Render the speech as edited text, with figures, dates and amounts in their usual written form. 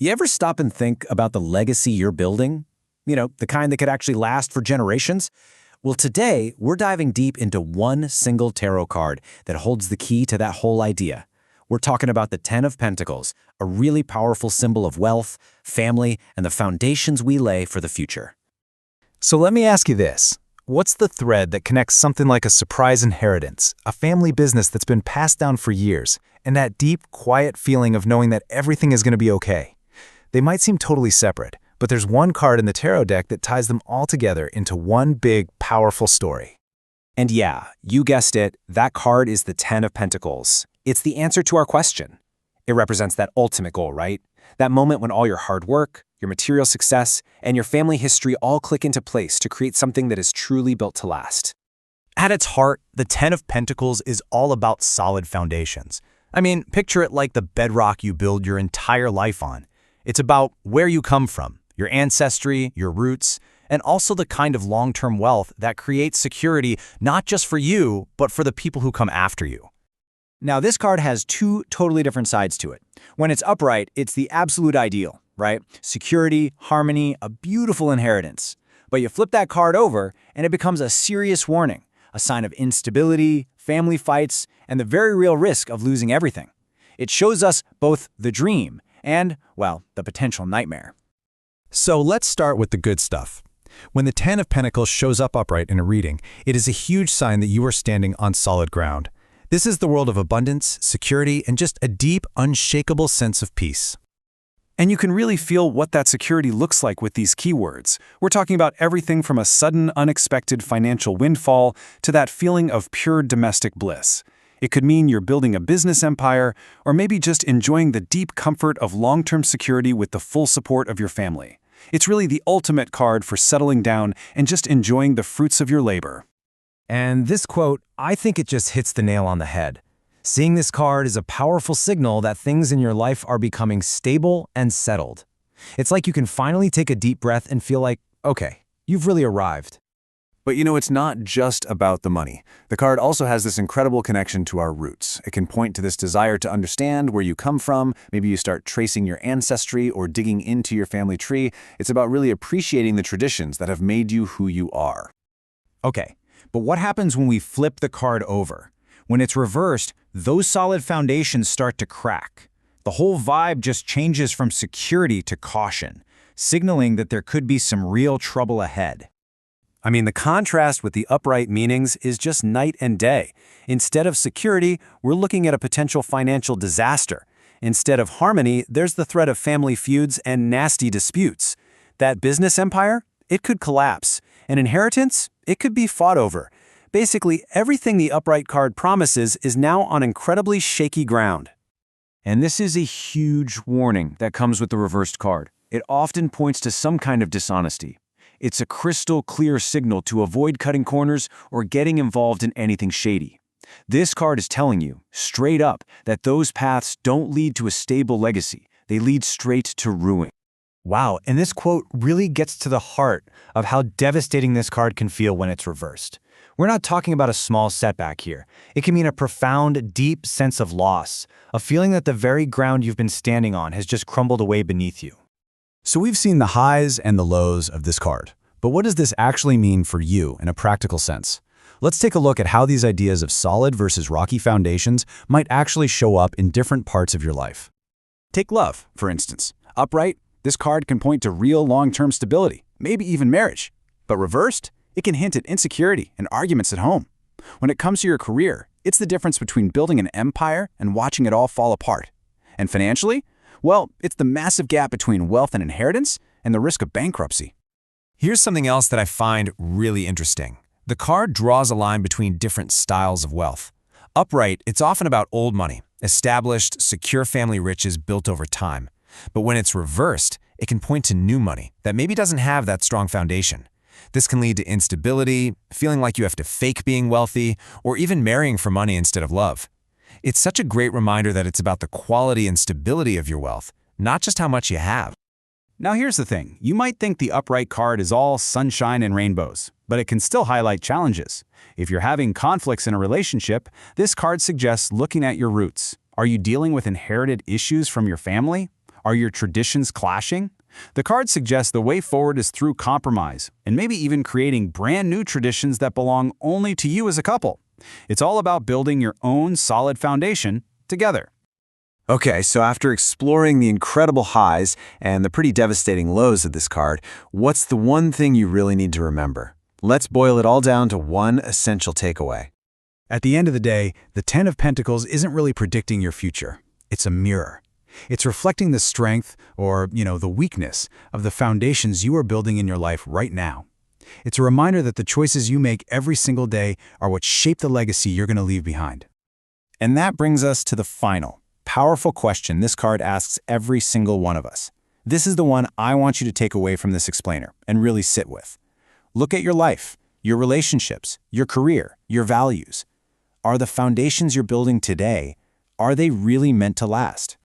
You ever stop and think about the legacy you're building? The kind that could actually last for generations? Well, today, we're diving deep into one single tarot card that holds the key to that whole idea. We're talking about the Ten of Pentacles, a really powerful symbol of wealth, family, and the foundations we lay for the future. So let me ask you this. What's the thread that connects something like a surprise inheritance, a family business that's been passed down for years, and that deep, quiet feeling of knowing that everything is going to be okay? They might seem totally separate, but there's one card in the tarot deck that ties them all together into one big, powerful story. And yeah, you guessed it, that card is the Ten of Pentacles. It's the answer to our question. It represents that ultimate goal, right? That moment when all your hard work, your material success, and your family history all click into place to create something that is truly built to last. At its heart, the Ten of Pentacles is all about solid foundations. I mean, picture it like the bedrock you build your entire life on. It's about where you come from, your ancestry, your roots, and also the kind of long-term wealth that creates security not just for you, but for the people who come after you. Now, this card has two totally different sides to it. When it's upright, it's the absolute ideal, right? Security, harmony, a beautiful inheritance. But you flip that card over, and it becomes a serious warning, a sign of instability, family fights, and the very real risk of losing everything. It shows us both the dream and, well, the potential nightmare. So let's start with the good stuff. When the Ten of Pentacles shows up upright in a reading, it is a huge sign that you are standing on solid ground. This is the world of abundance, security, and just a deep, unshakable sense of peace. And you can really feel what that security looks like with these keywords. We're talking about everything from a sudden, unexpected financial windfall to that feeling of pure domestic bliss. It could mean you're building a business empire, or maybe just enjoying the deep comfort of long-term security with the full support of your family. It's really the ultimate card for settling down and just enjoying the fruits of your labor. And this quote, I think it just hits the nail on the head. Seeing this card is a powerful signal that things in your life are becoming stable and settled. It's like you can finally take a deep breath and feel like, okay, you've really arrived. But it's not just about the money. The card also has this incredible connection to our roots. It can point to this desire to understand where you come from. Maybe you start tracing your ancestry or digging into your family tree. It's about really appreciating the traditions that have made you who you are. Okay, but what happens when we flip the card over? When it's reversed, those solid foundations start to crack. The whole vibe just changes from security to caution, signaling that there could be some real trouble ahead. The contrast with the upright meanings is just night and day. Instead of security, we're looking at a potential financial disaster. Instead of harmony, there's the threat of family feuds and nasty disputes. That business empire, it could collapse. An inheritance, it could be fought over. Basically, everything the upright card promises is now on incredibly shaky ground. And this is a huge warning that comes with the reversed card. It often points to some kind of dishonesty. It's a crystal clear signal to avoid cutting corners or getting involved in anything shady. This card is telling you, straight up, that those paths don't lead to a stable legacy. They lead straight to ruin. Wow, and this quote really gets to the heart of how devastating this card can feel when it's reversed. We're not talking about a small setback here. It can mean a profound, deep sense of loss, a feeling that the very ground you've been standing on has just crumbled away beneath you. So we've seen the highs and the lows of this card. But what does this actually mean for you in a practical sense? Let's take a look at how these ideas of solid versus rocky foundations might actually show up in different parts of your life. Take love, for instance. Upright, this card can point to real long-term stability, maybe even marriage. But reversed, it can hint at insecurity and arguments at home. When it comes to your career, it's the difference between building an empire and watching it all fall apart. And financially, well, it's the massive gap between wealth and inheritance and the risk of bankruptcy. Here's something else that I find really interesting. The card draws a line between different styles of wealth. Upright, it's often about old money, established, secure family riches built over time. But when it's reversed, it can point to new money that maybe doesn't have that strong foundation. This can lead to instability, feeling like you have to fake being wealthy, or even marrying for money instead of love. It's such a great reminder that it's about the quality and stability of your wealth, not just how much you have. Now here's the thing, you might think the upright card is all sunshine and rainbows, but it can still highlight challenges. If you're having conflicts in a relationship, this card suggests looking at your roots. Are you dealing with inherited issues from your family? Are your traditions clashing? The card suggests the way forward is through compromise, and maybe even creating brand new traditions that belong only to you as a couple. It's all about building your own solid foundation together. Okay, so after exploring the incredible highs and the pretty devastating lows of this card, what's the one thing you really need to remember? Let's boil it all down to one essential takeaway. At the end of the day, the Ten of Pentacles isn't really predicting your future. It's a mirror. It's reflecting the strength or, the weakness of the foundations you are building in your life right now. It's a reminder that the choices you make every single day are what shape the legacy you're going to leave behind. And that brings us to the final, powerful question this card asks every single one of us. This is the one I want you to take away from this explainer and really sit with. Look at your life, your relationships, your career, your values. Are the foundations you're building today, are they really meant to last?